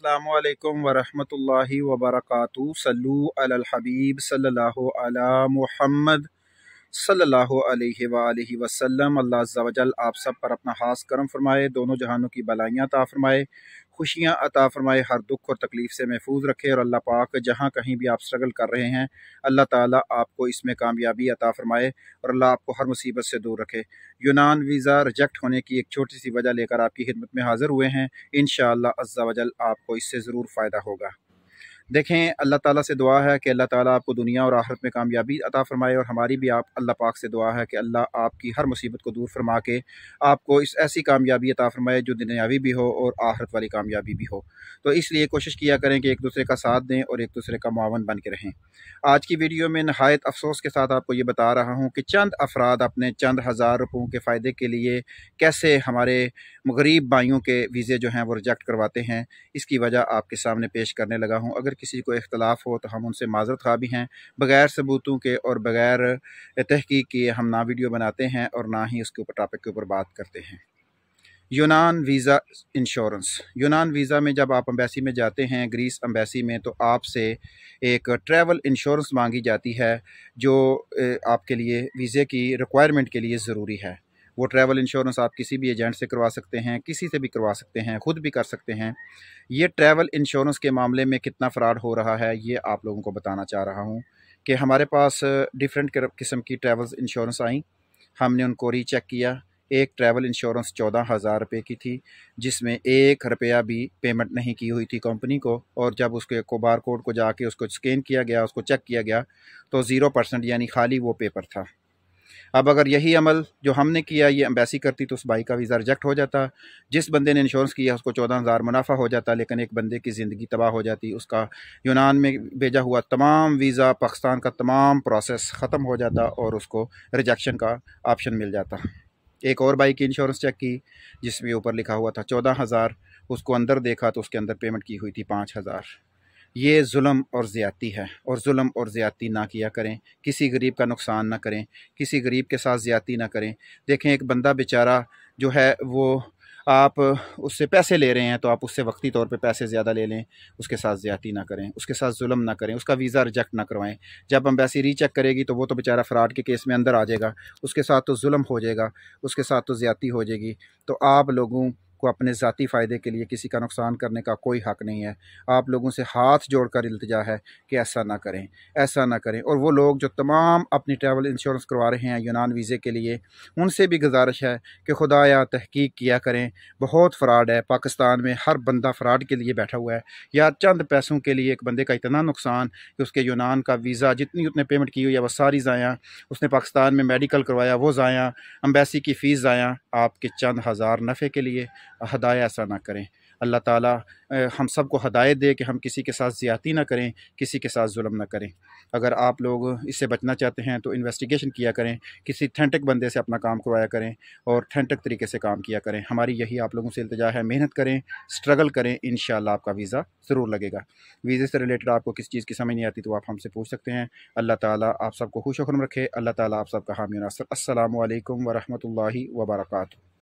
अस्सलामुअलैकुम वरहमतुल्लाहि वबरकातुहू। सल्लू अलल हबीब सल्लल्लाहु अला मुहम्मद सल्लल्लाहु अलैहि वालैहि वसल्लम। अल्लाह अज़्ज़ा वजल आप सब पर अपना खास करम फरमाए, दोनों जहानों की भलाइयाँ अता फरमाए, खुशियाँ अता फरमाए, हर दुख और तकलीफ़ से महफूज रखे। और अल्लाह पाक जहाँ कहीं भी आप स्ट्रगल कर रहे हैं, अल्लाह ताला आपको इसमें कामयाबी अता फरमाए और अल्लाह आपको हर मुसीबत से दूर रखे। यूनान वीज़ा रिजेक्ट होने की एक छोटी सी वजह लेकर आपकी खिदमत में हाज़िर हुए हैं। इंशाअल्लाह अज़्ज़ा वजल आपको इससे ज़रूर फ़ायदा होगा। देखें, अल्लाह ताला से दुआ है कि अल्लाह ताला आपको दुनिया और आखिरत में कामयाबी अता फ़रमाए, और हमारी भी आप अल्लाह पाक से दुआ है कि अल्लाह आपकी हर मुसीबत को दूर फरमा के आपको इस ऐसी कामयाबी अता फ़रमाए जो दुनियावी भी हो और आखिरत वाली कामयाबी भी हो। तो इसलिए कोशिश किया करें कि एक दूसरे का साथ दें और एक दूसरे का मुआवन बन के रहें। आज की वीडियो में नहायत अफसोस के साथ आपको ये बता रहा हूँ कि चंद अफराद अपने चंद हज़ार रुपयों के फ़ायदे के लिए कैसे हमारे गरीब भाइयों के वीज़े जो हैं वो रिजेक्ट करवाते हैं। इसकी वजह आपके सामने पेश करने लगा हूँ। अगर किसी को इख्तलाफ हो तो हम उनसे माज़रत ख़्वाह भी हैं। बग़ैर सबूतों के और बग़ैर तहकीक किए हम ना वीडियो बनाते हैं और ना ही उसके ऊपर टॉपिक के ऊपर बात करते हैं। यूनान वीज़ा इंश्योरेंस। यूनान वीज़ा में जब आप एम्बेसी में जाते हैं, ग्रीस एम्बेसी में, तो आपसे एक ट्रैवल इंश्योरेंस मांगी जाती है जो आपके लिए वीज़े की रिक्वायरमेंट के लिए ज़रूरी है। वो ट्रैवल इंश्योरेंस आप किसी भी एजेंट से करवा सकते हैं, किसी से भी करवा सकते हैं, ख़ुद भी कर सकते हैं। ये ट्रैवल इंश्योरेंस के मामले में कितना फ़्रॉड हो रहा है ये आप लोगों को बताना चाह रहा हूँ कि हमारे पास डिफरेंट किस्म की ट्रैवल इंश्योरेंस आई। हमने उनको रीचेक किया। एक ट्रैवल इंश्योरेंस 14,000 रुपये की थी, जिसमें 1 रुपया भी पेमेंट नहीं की हुई थी कंपनी को, और जब उसके को बार कोड को जाके उसको स्कैन किया गया, उसको चेक किया गया, तो 0% यानी खाली वो पेपर था। अब अगर यही अमल जो हमने किया ये एम्बेसी करती तो उस भाई का वीज़ा रिजेक्ट हो जाता। जिस बंदे ने इंश्योरेंस किया उसको 14,000 मुनाफा हो जाता, लेकिन एक बंदे की ज़िंदगी तबाह हो जाती। उसका यूनान में भेजा हुआ तमाम वीज़ा, पाकिस्तान का तमाम प्रोसेस ख़त्म हो जाता और उसको रिजेक्शन का ऑप्शन मिल जाता। एक और बाइक की इंश्योरेंस चेक की जिसमें ऊपर लिखा हुआ था 14,000, उसको अंदर देखा तो उसके अंदर पेमेंट की हुई थी 5,000। ये जुल्म और ज़्यादती है, और जुल्म और ज़्यादती ना किया करें। किसी गरीब का नुकसान ना करें, किसी गरीब के साथ ज़्यादती ना करें। देखें, एक बंदा बेचारा जो है वो आप उससे पैसे ले रहे हैं तो आप उससे वक्ती तौर पे पैसे ज़्यादा ले लें, उसके साथ ज़्यादती ना करें, उसके साथ जुल्म ना करें, उसका वीज़ा रिजेक्ट ना करवाएं। जब एम्बेसी रीचेक करेगी तो वो तो बेचारा फ़्रॉड के केस में अंदर आ जाएगा, उसके साथ तो जुल्म हो जाएगा, उसके साथ तो ज़्यादती हो जाएगी। तो आप लोगों को अपने ज़ाती फ़ायदे के लिए किसी का नुकसान करने का कोई हक़ नहीं है। आप लोगों से हाथ जोड़कर इल्तिजा है कि ऐसा ना करें, ऐसा ना करें। और वो लोग जो तमाम अपनी ट्रैवल इंश्योरेंस करवा रहे हैं यूनान वीज़े के लिए, उनसे भी गुजारिश है कि खुदाया तहकीक किया करें। बहुत फ़्रॉड है पाकिस्तान में, हर बंदा फ़्रॉड के लिए बैठा हुआ है। या चंद पैसों के लिए एक बंदे का इतना नुकसान कि उसके यूनान का वीज़ा जितनी उसने पेमेंट की हुई है वह सारी ज़ाया, उसने पाकिस्तान में मेडिकल करवाया वो ज़ाया, एम्बेसी की फ़ीस ज़ाया, आपके चंद हज़ार नफ़े के लिए। हदायत ऐसा ना करें। अल्लाह ताला हम सब को हदायत दे कि हम किसी के साथ ज़्यादती ना करें, किसी के साथ जुल्म ना करें। अगर आप लोग इससे बचना चाहते हैं तो इन्वेस्टिगेशन किया करें, किसी ऑथेंटिक बंदे से अपना काम करवाया करें और ऑथेंटिक तरीके से काम किया करें। हमारी यही आप लोगों से इल्तिजा है, मेहनत करें, स्ट्रगल करें, इंशाअल्लाह आपका वीज़ा ज़रूर लगेगा। वीज़े से रिलेटेड आपको किसी चीज़ की समझ नहीं आती तो आप हमसे पूछ सकते हैं। अल्लाह ताला आप सबको खुश खुर्म रखे। अल्लाह ताला आप सबका हामी नासर। अस्सलामु अलैकुम वरहमतुल्लाहि वबरकातुहू।